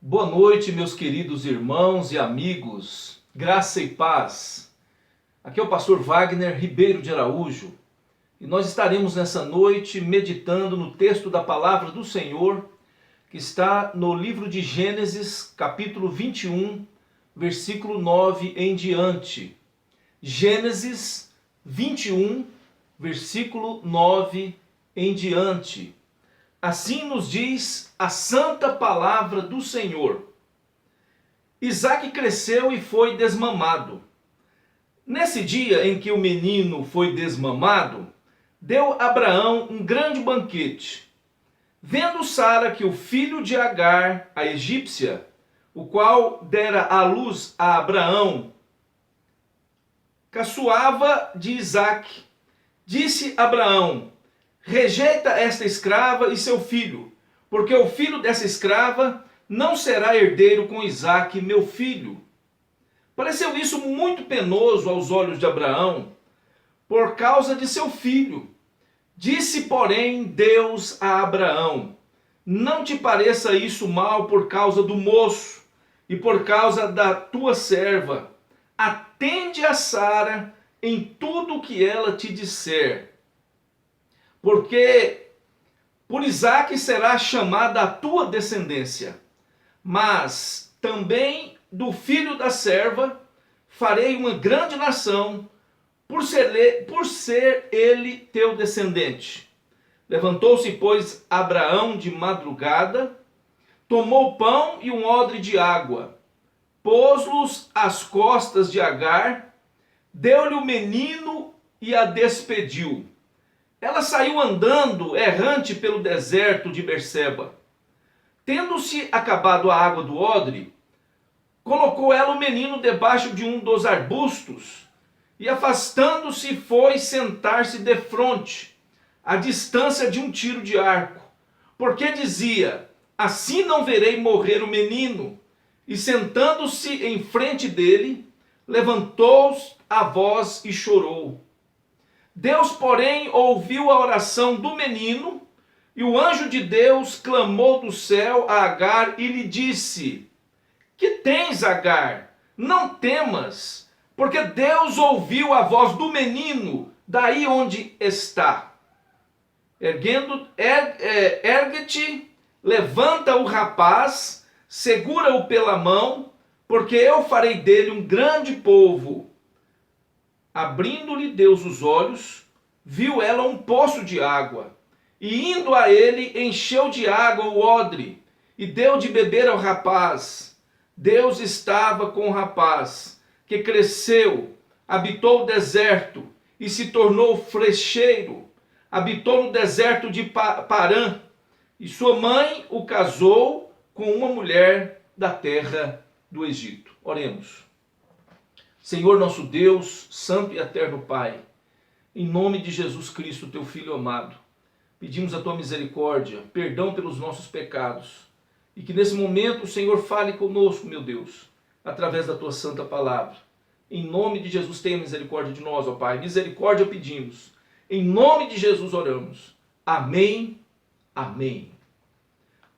Boa noite, meus queridos irmãos e amigos, graça e paz. Aqui é o pastor Wagner Ribeiro de Araújo e nós estaremos nessa noite meditando no texto da palavra do Senhor que está no livro de Gênesis, capítulo 21, versículo 9 em diante. Gênesis 21, versículo 9 em diante. Assim nos diz a santa palavra do Senhor. Isaque cresceu e foi desmamado. Nesse dia em que o menino foi desmamado, deu Abraão um grande banquete. Vendo Sara que o filho de Agar, a egípcia, o qual dera à luz a Abraão, caçoava de Isaque, disse Abraão: rejeita esta escrava e seu filho, porque o filho dessa escrava não será herdeiro com Isaque, meu filho. Pareceu isso muito penoso aos olhos de Abraão, por causa de seu filho. Disse, porém, Deus a Abraão: não te pareça isso mal por causa do moço e por causa da tua serva. Atende a Sara em tudo o que ela te disser. Porque por Isaque será chamada a tua descendência, mas também do filho da serva farei uma grande nação, por ser ele teu descendente. Levantou-se, pois, Abraão de madrugada, tomou pão e um odre de água, pôs-los às costas de Agar, deu-lhe o menino e a despediu. Ela saiu andando errante pelo deserto de Berseba. Tendo-se acabado a água do odre, colocou ela o menino debaixo de um dos arbustos e, afastando-se, foi sentar-se defronte, à distância de um tiro de arco, porque dizia: assim não verei morrer o menino. E sentando-se em frente dele, levantou a voz e chorou. Deus, porém, ouviu a oração do menino, e o anjo de Deus clamou do céu a Agar e lhe disse: que tens, Agar? Não temas, porque Deus ouviu a voz do menino daí onde está. Ergue-te, levanta o rapaz, segura-o pela mão, porque eu farei dele um grande povo. Abrindo-lhe Deus os olhos, viu ela um poço de água, e indo a ele, encheu de água o odre, e deu de beber ao rapaz. Deus estava com o rapaz, que cresceu, habitou o deserto, e se tornou flecheiro, habitou no deserto de Parã, e sua mãe o casou com uma mulher da terra do Egito. Oremos. Senhor nosso Deus, santo e eterno Pai, em nome de Jesus Cristo, teu Filho amado, pedimos a tua misericórdia, perdão pelos nossos pecados, e que nesse momento o Senhor fale conosco, meu Deus, através da tua santa palavra. Em nome de Jesus, tenha misericórdia de nós, ó Pai, misericórdia pedimos, em nome de Jesus oramos. Amém, amém.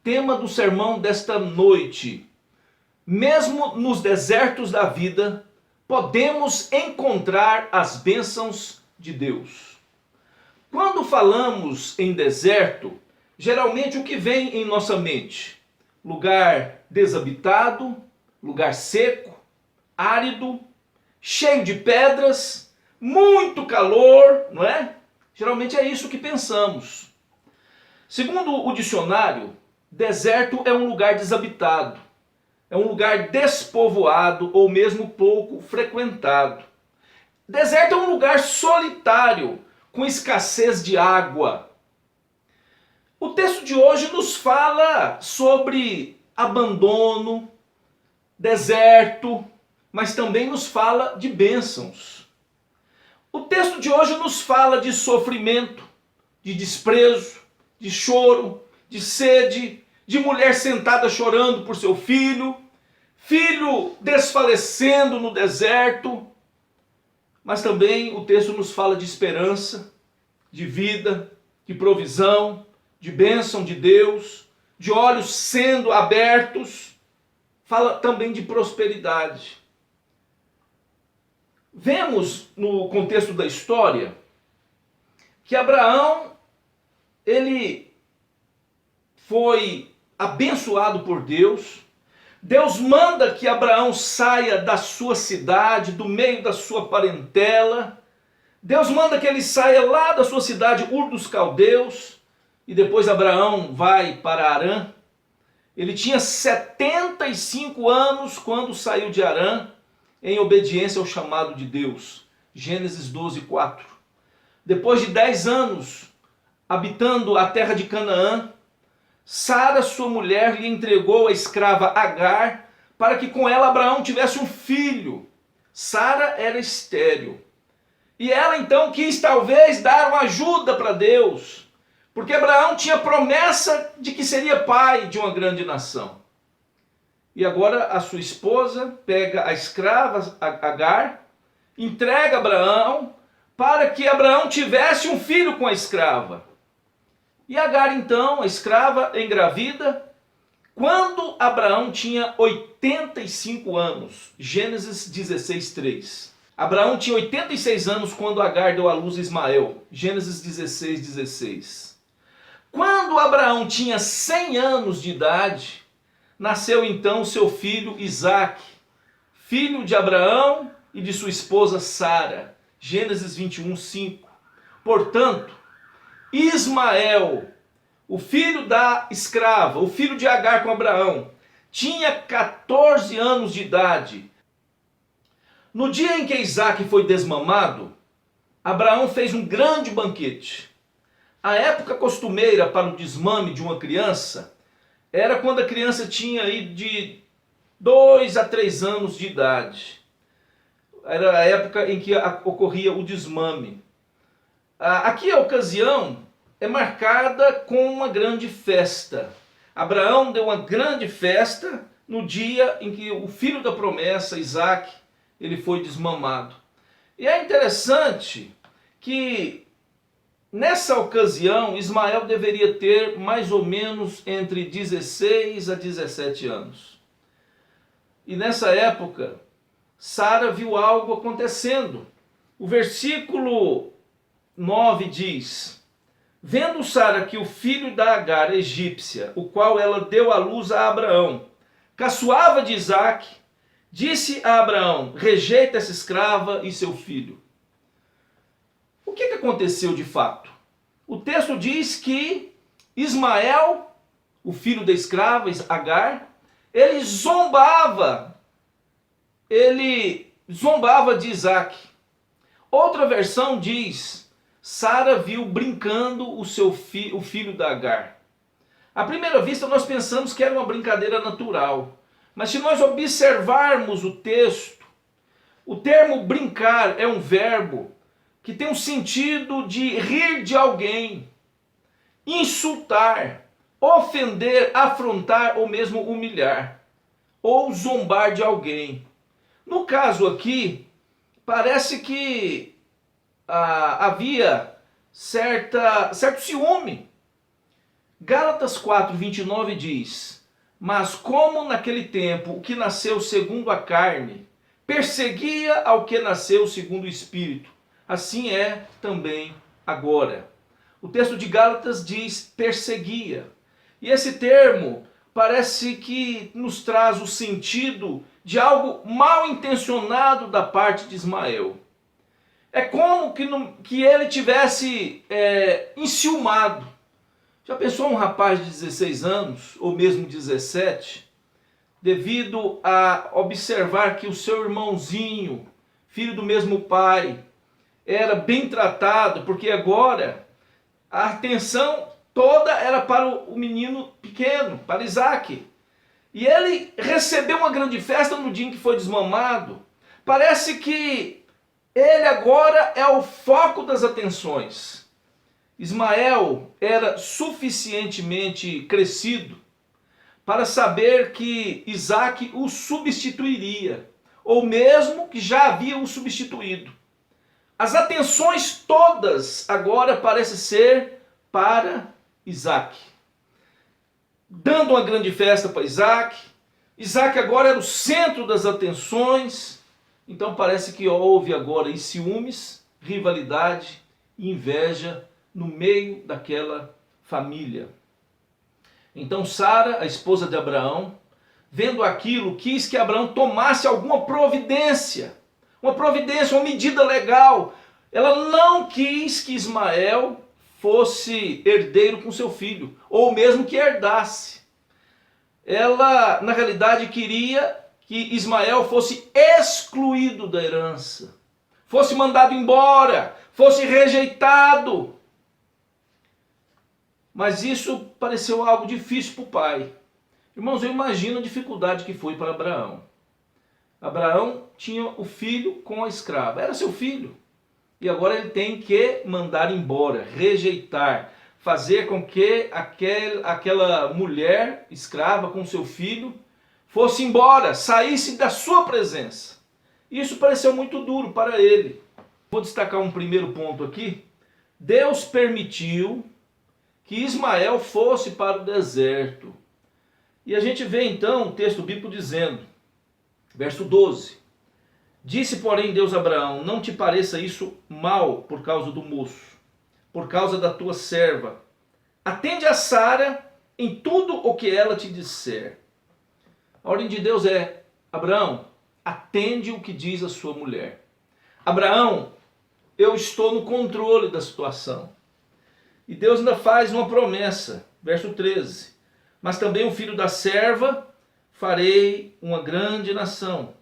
Tema do sermão desta noite: mesmo nos desertos da vida, podemos encontrar as bênçãos de Deus. Quando falamos em deserto, geralmente o que vem em nossa mente? Lugar desabitado, lugar seco, árido, cheio de pedras, muito calor, não é? Geralmente é isso que pensamos. Segundo o dicionário, deserto é um lugar desabitado. É um lugar despovoado ou mesmo pouco frequentado. Deserto é um lugar solitário, com escassez de água. O texto de hoje nos fala sobre abandono, deserto, mas também nos fala de bênçãos. O texto de hoje nos fala de sofrimento, de desprezo, de choro, de sede, de mulher sentada chorando por seu filho, filho desfalecendo no deserto. Mas também o texto nos fala de esperança, de vida, de provisão, de bênção de Deus, de olhos sendo abertos. fala também de prosperidade. Vemos no contexto da história que Abraão, ele foi abençoado por Deus. Deus manda que Abraão saia da sua cidade, do meio da sua parentela. Deus manda que ele saia lá da sua cidade, Ur dos Caldeus, e depois Abraão vai para Harã. Ele tinha 75 anos quando saiu de Harã, em obediência ao chamado de Deus. Gênesis 12, 4. Depois de 10 anos habitando a terra de Canaã, Sara, sua mulher, lhe entregou a escrava Agar para que com ela Abraão tivesse um filho. Sara era estéril. E ela então quis talvez dar uma ajuda para Deus, porque Abraão tinha promessa de que seria pai de uma grande nação. E agora a sua esposa pega a escrava Agar, entrega a Abraão para que Abraão tivesse um filho com a escrava. E Agar então, a escrava, engravida, quando Abraão tinha 85 anos. Gênesis 16, 3. Abraão tinha 86 anos quando Agar deu à luz Ismael. Gênesis 16, 16. Quando Abraão tinha 100 anos de idade, nasceu então seu filho Isaque, filho de Abraão e de sua esposa Sara. Gênesis 21, 5. Portanto, Ismael, o filho da escrava, o filho de Agar com Abraão, tinha 14 anos de idade. No dia em que Isaque foi desmamado, Abraão fez um grande banquete. A época costumeira para o desmame de uma criança era quando a criança tinha aí de 2 a 3 anos de idade. Era a época em que ocorria o desmame. Aqui a ocasião é marcada com uma grande festa. Abraão deu uma grande festa no dia em que o filho da promessa, Isaque, ele foi desmamado. E é interessante que nessa ocasião Ismael deveria ter mais ou menos entre 16 a 17 anos. E nessa época, Sara viu algo acontecendo. O versículo 9 diz: vendo Sara que o filho da Agar, egípcia, o qual ela deu à luz a Abraão, caçoava de Isaque, disse a Abraão: rejeita essa escrava e seu filho. O que aconteceu de fato? O texto diz que Ismael, o filho da escrava Agar, ele zombava de Isaque. Outra versão diz: Sara viu brincando o filho da Agar. À primeira vista nós pensamos que era uma brincadeira natural. Mas se nós observarmos o texto, o termo brincar é um verbo que tem um sentido de rir de alguém, insultar, ofender, afrontar ou mesmo humilhar, ou zombar de alguém. No caso aqui, parece que havia certo ciúme. Gálatas 4, 29 diz: mas como naquele tempo o que nasceu segundo a carne perseguia ao que nasceu segundo o Espírito, assim é também agora. O texto de Gálatas diz perseguia. E esse termo parece que nos traz o sentido de algo mal intencionado da parte de Ismael. É como que ele tivesse enciumado. Já pensou um rapaz de 16 anos, ou mesmo 17, devido a observar que o seu irmãozinho, filho do mesmo pai, era bem tratado, porque agora a atenção toda era para o menino pequeno, para Isaque. E ele recebeu uma grande festa no dia em que foi desmamado. Parece que ele agora é o foco das atenções. Ismael era suficientemente crescido para saber que Isaque o substituiria, ou mesmo que já havia o substituído. As atenções todas agora parecem ser para Isaque. Dando uma grande festa para Isaque, Isaac agora era o centro das atenções, então parece que houve agora ciúmes, rivalidade e inveja no meio daquela família. Então Sara, a esposa de Abraão, vendo aquilo, quis que Abraão tomasse alguma providência, uma medida legal. Ela não quis que Ismael fosse herdeiro com seu filho, ou mesmo que herdasse. Ela, na realidade, queria que Ismael fosse excluído da herança, fosse mandado embora, fosse rejeitado. Mas isso pareceu algo difícil para o pai. Irmãos, eu imagino a dificuldade que foi para Abraão. Abraão tinha o filho com a escrava, era seu filho. E agora ele tem que mandar embora, rejeitar, fazer com que aquela mulher escrava com seu filho fosse embora, saísse da sua presença. Isso pareceu muito duro para ele. Vou destacar um primeiro ponto aqui. Deus permitiu que Ismael fosse para o deserto. E a gente vê então o texto bíblico dizendo, verso 12: Disse, porém, Deus a Abraão: não te pareça isso mal por causa do moço, por causa da tua serva. Atende a Sara em tudo o que ela te disser. A ordem de Deus é: Abraão, atende o que diz a sua mulher. Abraão, eu estou no controle da situação. E Deus ainda faz uma promessa, verso 13: mas também o filho da serva farei uma grande nação,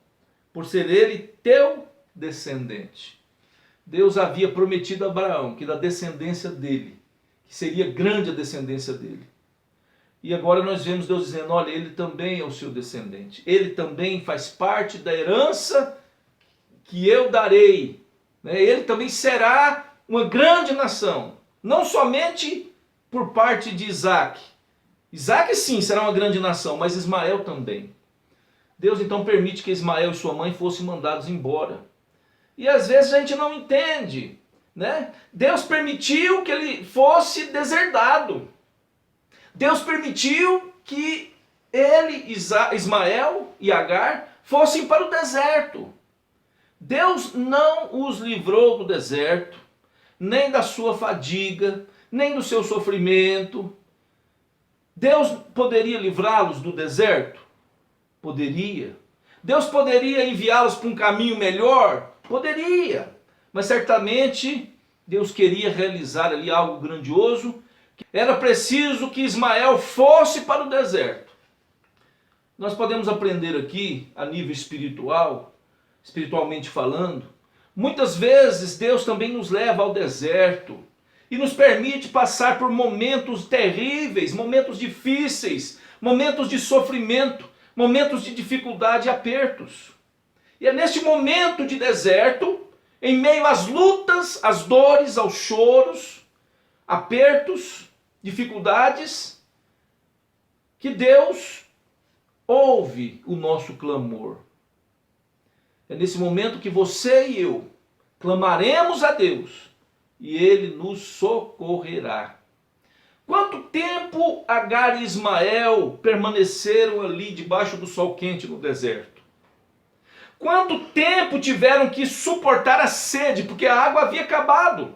por ser ele teu descendente. Deus havia prometido a Abraão que da descendência dele, que seria grande a descendência dele. E agora nós vemos Deus dizendo, olha, ele também é o seu descendente. Ele também faz parte da herança que eu darei. Ele também será uma grande nação. Não somente por parte de Isaac. Isaac sim será uma grande nação, mas Ismael também. Deus então permite que Ismael e sua mãe fossem mandados embora. E às vezes a gente não entende, né? Deus permitiu que ele fosse deserdado. Deus permitiu que ele, Ismael e Agar, fossem para o deserto. Deus não os livrou do deserto, nem da sua fadiga, nem do seu sofrimento. Deus poderia livrá-los do deserto? Poderia. Deus poderia enviá-los para um caminho melhor? Poderia. Mas certamente Deus queria realizar ali algo grandioso. Era preciso que Ismael fosse para o deserto. Nós podemos aprender aqui, a nível espiritual, espiritualmente falando, muitas vezes Deus também nos leva ao deserto e nos permite passar por momentos terríveis, momentos difíceis, momentos de sofrimento, momentos de dificuldade e apertos. E é neste momento de deserto, em meio às lutas, às dores, aos choros, apertos, dificuldades, que Deus ouve o nosso clamor. É nesse momento que você e eu clamaremos a Deus e Ele nos socorrerá. Quanto tempo Agar e Ismael permaneceram ali debaixo do sol quente no deserto? Quanto tempo tiveram que suportar a sede, porque a água havia acabado?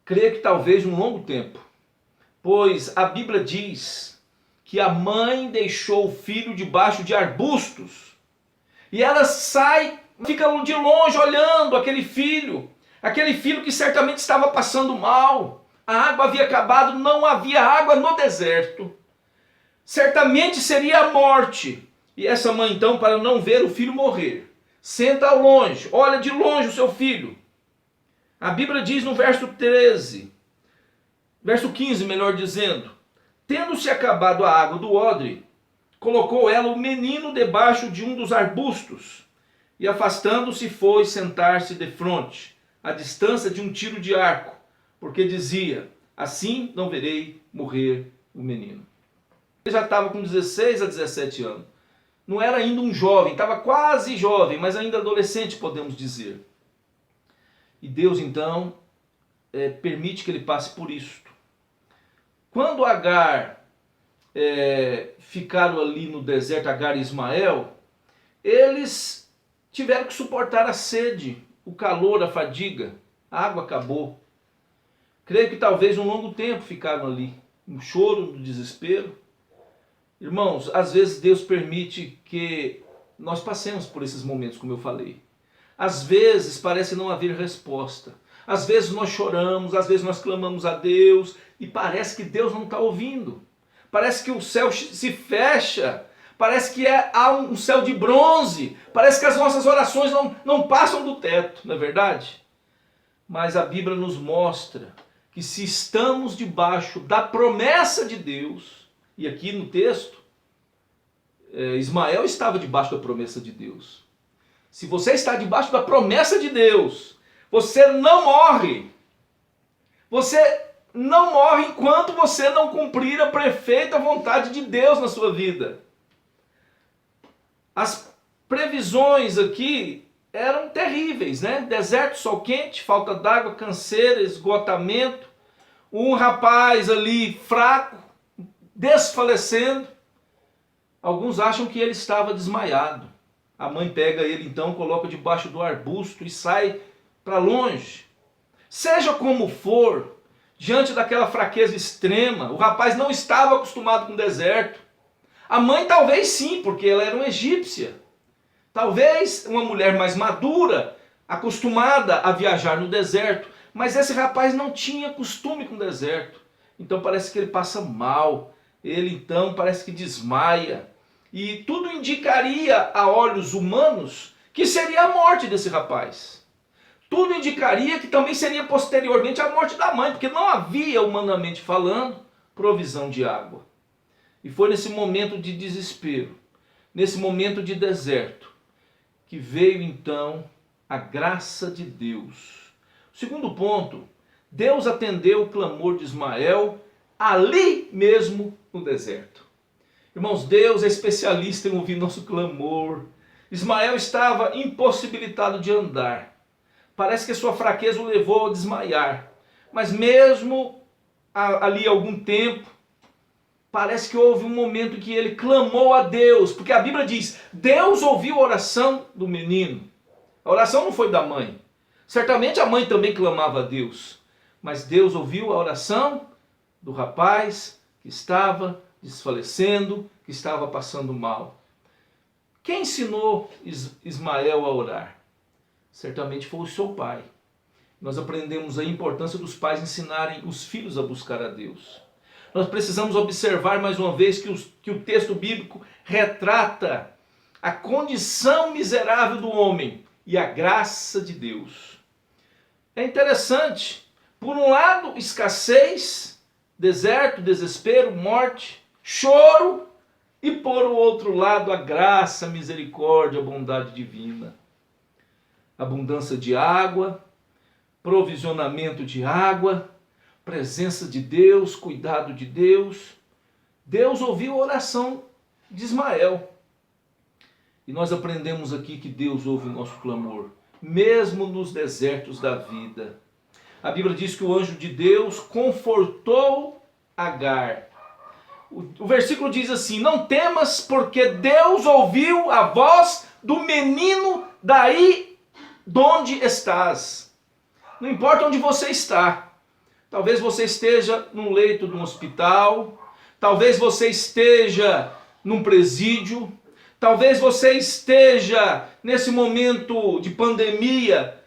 Creio que talvez um longo tempo, pois a Bíblia diz que a mãe deixou o filho debaixo de arbustos, e ela sai, fica de longe olhando aquele filho que certamente estava passando mal, a água havia acabado, não havia água no deserto, certamente seria a morte. E essa mãe então, para não ver o filho morrer, senta ao longe, olha de longe o seu filho. A Bíblia diz no verso 13, verso 15 melhor dizendo, tendo-se acabado a água do odre, colocou ela o menino debaixo de um dos arbustos, e afastando-se foi sentar-se defronte, à distância de um tiro de arco, porque dizia, assim não verei morrer o menino. Ele já estava com 16 a 17 anos. Não era ainda um jovem, estava quase jovem, mas ainda adolescente, podemos dizer. E Deus então permite que ele passe por isto. Quando Agar ficaram ali no deserto, Agar e Ismael, eles tiveram que suportar a sede, o calor, a fadiga, a água acabou. Creio que talvez um longo tempo ficaram ali, no choro, no desespero. Irmãos, às vezes Deus permite que nós passemos por esses momentos, como eu falei. Às vezes parece não haver resposta. Às vezes nós choramos, às vezes nós clamamos a Deus e parece que Deus não está ouvindo. Parece que o céu se fecha, parece que há um céu de bronze, parece que as nossas orações não passam do teto, não é verdade? Mas a Bíblia nos mostra que se estamos debaixo da promessa de Deus, e aqui no texto, Ismael estava debaixo da promessa de Deus. Se você está debaixo da promessa de Deus, você não morre. Você não morre enquanto você não cumprir a perfeita vontade de Deus na sua vida. As previsões aqui eram terríveis, né? Deserto, sol quente, falta d'água, canseira, esgotamento. Um rapaz ali fraco, desfalecendo. Alguns acham que ele estava desmaiado. A mãe pega ele então, coloca debaixo do arbusto e sai para longe. Seja como for, diante daquela fraqueza extrema, o rapaz não estava acostumado com o deserto. A mãe talvez sim, porque ela era uma egípcia. Talvez uma mulher mais madura, acostumada a viajar no deserto. Mas esse rapaz não tinha costume com o deserto. Então parece que ele passa mal. Ele então parece que desmaia. E tudo indicaria a olhos humanos que seria a morte desse rapaz. Tudo indicaria que também seria posteriormente a morte da mãe, porque não havia, humanamente falando, provisão de água. E foi nesse momento de desespero, nesse momento de deserto, que veio então a graça de Deus. O segundo ponto, Deus atendeu o clamor de Ismael ali mesmo no deserto. Irmãos, Deus é especialista em ouvir nosso clamor. Ismael estava impossibilitado de andar. Parece que a sua fraqueza o levou a desmaiar. Mas mesmo ali algum tempo, parece que houve um momento em que ele clamou a Deus. Porque a Bíblia diz, Deus ouviu a oração do menino. A oração não foi da mãe. Certamente a mãe também clamava a Deus. Mas Deus ouviu a oração do rapaz que estava desfalecendo, que estava passando mal. Quem ensinou Ismael a orar? Certamente foi o seu pai. Nós aprendemos a importância dos pais ensinarem os filhos a buscar a Deus. Nós precisamos observar mais uma vez que o texto bíblico retrata a condição miserável do homem e a graça de Deus. É interessante, por um lado, escassez, deserto, desespero, morte, choro, e por outro lado a graça, a misericórdia, a bondade divina. Abundância de água, provisionamento de água, presença de Deus, cuidado de Deus. Deus ouviu a oração de Ismael. E nós aprendemos aqui que Deus ouve o nosso clamor, mesmo nos desertos da vida. A Bíblia diz que o anjo de Deus confortou Agar. O versículo diz assim, não temas porque Deus ouviu a voz do menino daí de onde estás. Não importa onde você está. Talvez você esteja num leito de um hospital. Talvez você esteja num presídio. Talvez você esteja nesse momento de pandemia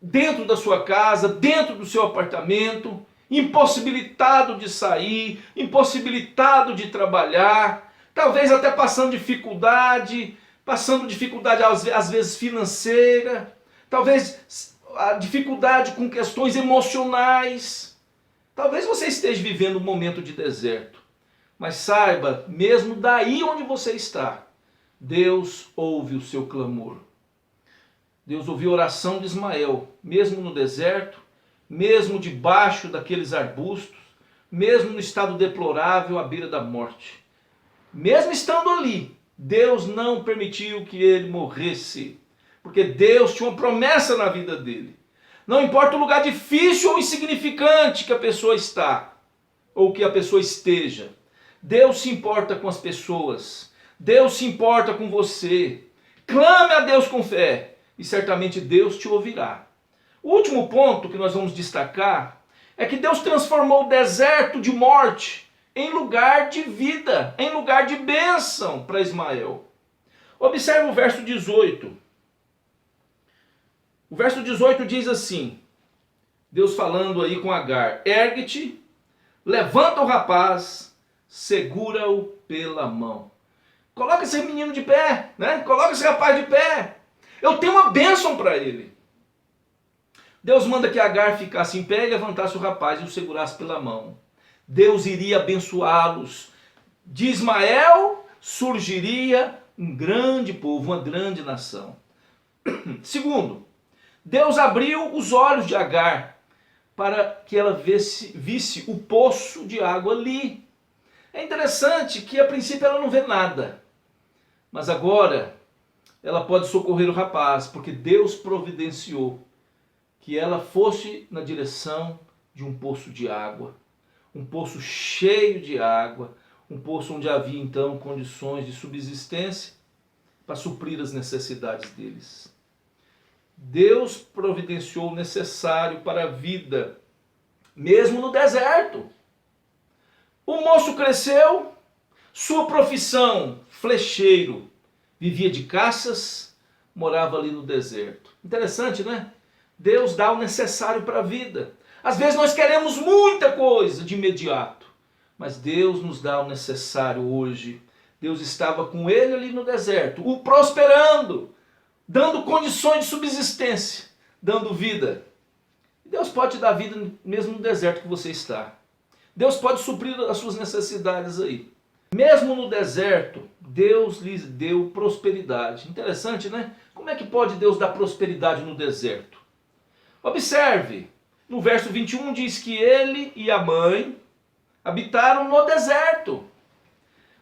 dentro da sua casa, dentro do seu apartamento, impossibilitado de sair, impossibilitado de trabalhar, talvez até passando dificuldade às vezes financeira, talvez a dificuldade com questões emocionais. Talvez você esteja vivendo um momento de deserto, mas saiba, mesmo daí onde você está, Deus ouve o seu clamor. Deus ouviu a oração de Ismael, mesmo no deserto, mesmo debaixo daqueles arbustos, mesmo no estado deplorável à beira da morte. Mesmo estando ali, Deus não permitiu que ele morresse, porque Deus tinha uma promessa na vida dele. Não importa o lugar difícil ou insignificante que a pessoa está, ou que a pessoa esteja, Deus se importa com as pessoas. Deus se importa com você. Clame a Deus com fé e certamente Deus te ouvirá. O último ponto que nós vamos destacar é que Deus transformou o deserto de morte em lugar de vida, em lugar de bênção para Ismael. Observe o verso 18. O verso 18 diz assim, Deus falando aí com Agar: ergue-te, levanta o rapaz, segura-o pela mão. Coloca esse menino de pé, né? Coloca esse rapaz de pé. Eu tenho uma bênção para ele. Deus manda que Agar ficasse em pé e levantasse o rapaz e o segurasse pela mão. Deus iria abençoá-los. De Ismael surgiria um grande povo, uma grande nação. Segundo, Deus abriu os olhos de Agar para que ela visse o poço de água ali. É interessante que a princípio ela não vê nada, mas agora ela pode socorrer o rapaz, porque Deus providenciou que ela fosse na direção de um poço de água, um poço cheio de água, um poço onde havia então condições de subsistência para suprir as necessidades deles. Deus providenciou o necessário para a vida, mesmo no deserto. O moço cresceu, sua profissão, flecheiro, vivia de caças, morava ali no deserto. Interessante, né? Deus dá o necessário para a vida. Às vezes nós queremos muita coisa de imediato, mas Deus nos dá o necessário hoje. Deus estava com ele ali no deserto, o prosperando, dando condições de subsistência, dando vida. Deus pode te dar vida mesmo no deserto que você está. Deus pode suprir as suas necessidades aí. Mesmo no deserto, Deus lhes deu prosperidade. Interessante, né? Como é que pode Deus dar prosperidade no deserto? Observe, no verso 21 diz que ele e a mãe habitaram no deserto.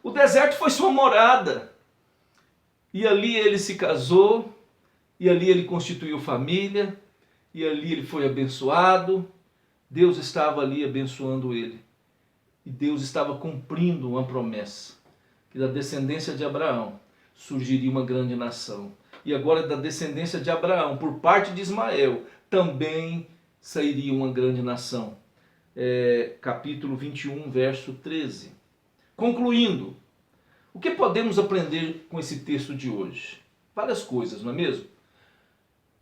O deserto foi sua morada. E ali ele se casou, e ali ele constituiu família, e ali ele foi abençoado. Deus estava ali abençoando ele. E Deus estava cumprindo uma promessa, que da descendência de Abraão surgiria uma grande nação. E agora da descendência de Abraão, por parte de Ismael, também sairia uma grande nação. Capítulo 21, verso 13. Concluindo, o que podemos aprender com esse texto de hoje? Várias coisas, não é mesmo?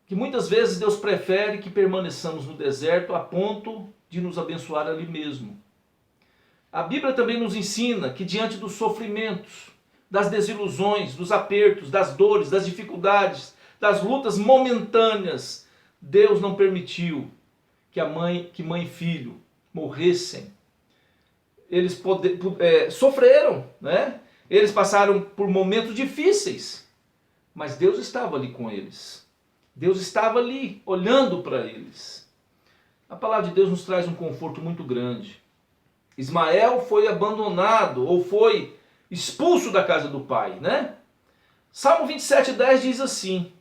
Que muitas vezes Deus prefere que permaneçamos no deserto a ponto de nos abençoar ali mesmo. A Bíblia também nos ensina que diante dos sofrimentos, das desilusões, dos apertos, das dores, das dificuldades, das lutas momentâneas, Deus não permitiu que mãe e filho morressem. Eles sofreram, né? Eles passaram por momentos difíceis, mas Deus estava ali com eles. Deus estava ali, olhando para eles. A palavra de Deus nos traz um conforto muito grande. Ismael foi abandonado, ou foi expulso da casa do pai, né? Salmo 27:10 diz assim: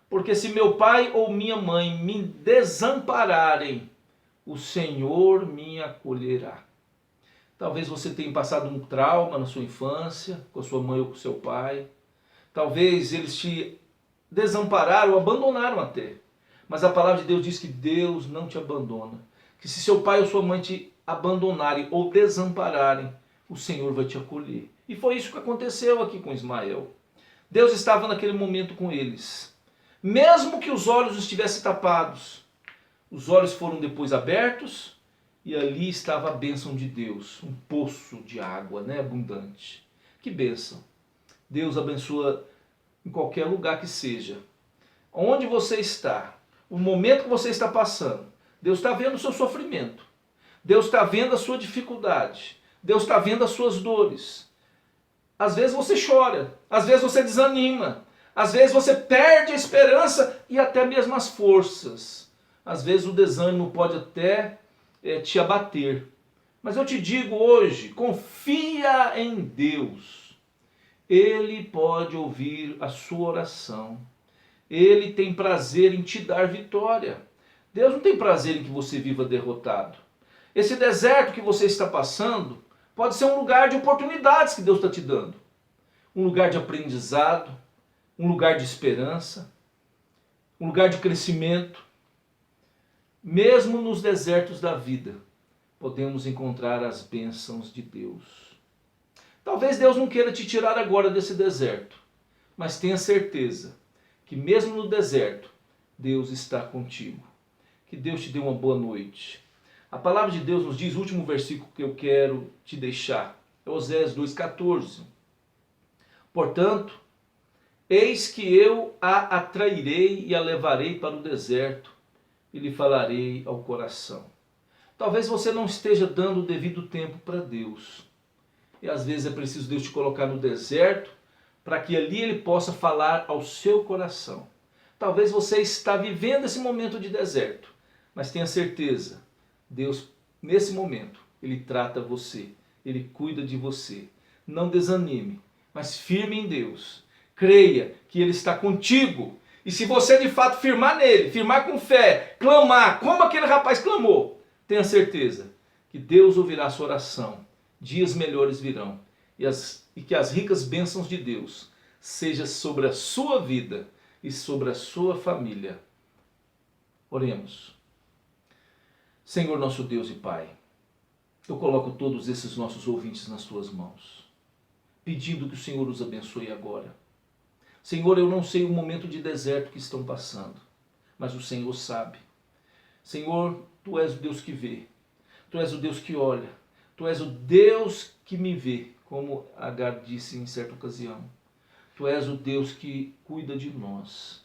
porque se meu pai ou minha mãe me desampararem, o Senhor me acolherá. Talvez você tenha passado um trauma na sua infância, com a sua mãe ou com o seu pai. Talvez eles te desampararam, abandonaram até. Mas a palavra de Deus diz que Deus não te abandona. Que se seu pai ou sua mãe te abandonarem ou desampararem, o Senhor vai te acolher. E foi isso que aconteceu aqui com Ismael. Deus estava naquele momento com eles. Mesmo que os olhos estivessem tapados, os olhos foram depois abertos e ali estava a bênção de Deus, um poço de água, né, abundante. Que bênção! Deus abençoa em qualquer lugar que seja. Onde você está, o momento que você está passando, Deus está vendo o seu sofrimento. Deus está vendo a sua dificuldade. Deus está vendo as suas dores. Às vezes você chora, às vezes você desanima, às vezes você perde a esperança e até mesmo as forças. Às vezes o desânimo pode até te abater. Mas eu te digo hoje, confia em Deus. Ele pode ouvir a sua oração. Ele tem prazer em te dar vitória. Deus não tem prazer em que você viva derrotado. Esse deserto que você está passando Pode ser um lugar de oportunidades que Deus está te dando. Um lugar de aprendizado, um lugar de esperança, um lugar de crescimento. Mesmo nos desertos da vida, podemos encontrar as bênçãos de Deus. Talvez Deus não queira te tirar agora desse deserto, mas tenha certeza que mesmo no deserto, Deus está contigo. Que Deus te dê uma boa noite. A palavra de Deus nos diz, o último versículo que eu quero te deixar, é Oséias 2,14. Portanto, eis que eu a atrairei e a levarei para o deserto e lhe falarei ao coração. Talvez você não esteja dando o devido tempo para Deus. E às vezes é preciso Deus te colocar no deserto para que ali Ele possa falar ao seu coração. Talvez você está vivendo esse momento de deserto, mas tenha certeza, Deus, nesse momento, Ele trata você, Ele cuida de você. Não desanime, mas firme em Deus. Creia que Ele está contigo. E se você de fato firmar nele, firmar com fé, clamar, como aquele rapaz clamou, tenha certeza que Deus ouvirá a sua oração. Dias melhores virão. E que as ricas bênçãos de Deus sejam sobre a sua vida e sobre a sua família. Oremos. Senhor nosso Deus e Pai, eu coloco todos esses nossos ouvintes nas tuas mãos, pedindo que o Senhor os abençoe agora. Senhor, eu não sei o momento de deserto que estão passando, mas o Senhor sabe. Senhor, Tu és o Deus que vê, Tu és o Deus que olha, Tu és o Deus que me vê, como Agar disse em certa ocasião. Tu és o Deus que cuida de nós.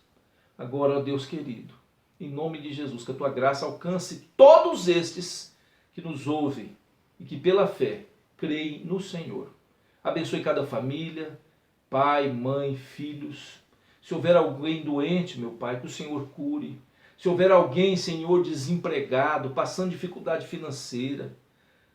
Agora, ó Deus querido, em nome de Jesus, que a Tua graça alcance todos estes que nos ouvem e que pela fé creem no Senhor. Abençoe cada família, pai, mãe, filhos. Se houver alguém doente, meu Pai, que o Senhor cure. Se houver alguém, Senhor, desempregado, passando dificuldade financeira,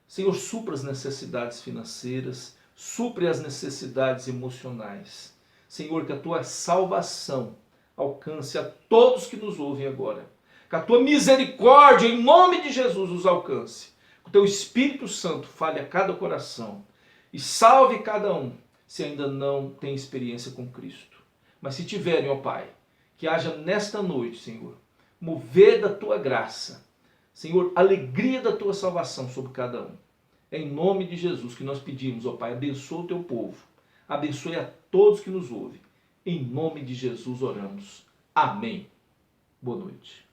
Senhor, supra as necessidades financeiras, supre as necessidades emocionais. Senhor, que a Tua salvação alcance a todos que nos ouvem agora. Que a Tua misericórdia, em nome de Jesus, os alcance. Que o Teu Espírito Santo fale a cada coração e salve cada um, se ainda não tem experiência com Cristo. Mas se tiverem, ó Pai, que haja nesta noite, Senhor, mover da Tua graça, Senhor, alegria da Tua salvação sobre cada um. É em nome de Jesus que nós pedimos, ó Pai, abençoa o Teu povo, abençoe a todos que nos ouvem. Em nome de Jesus oramos. Amém. Boa noite.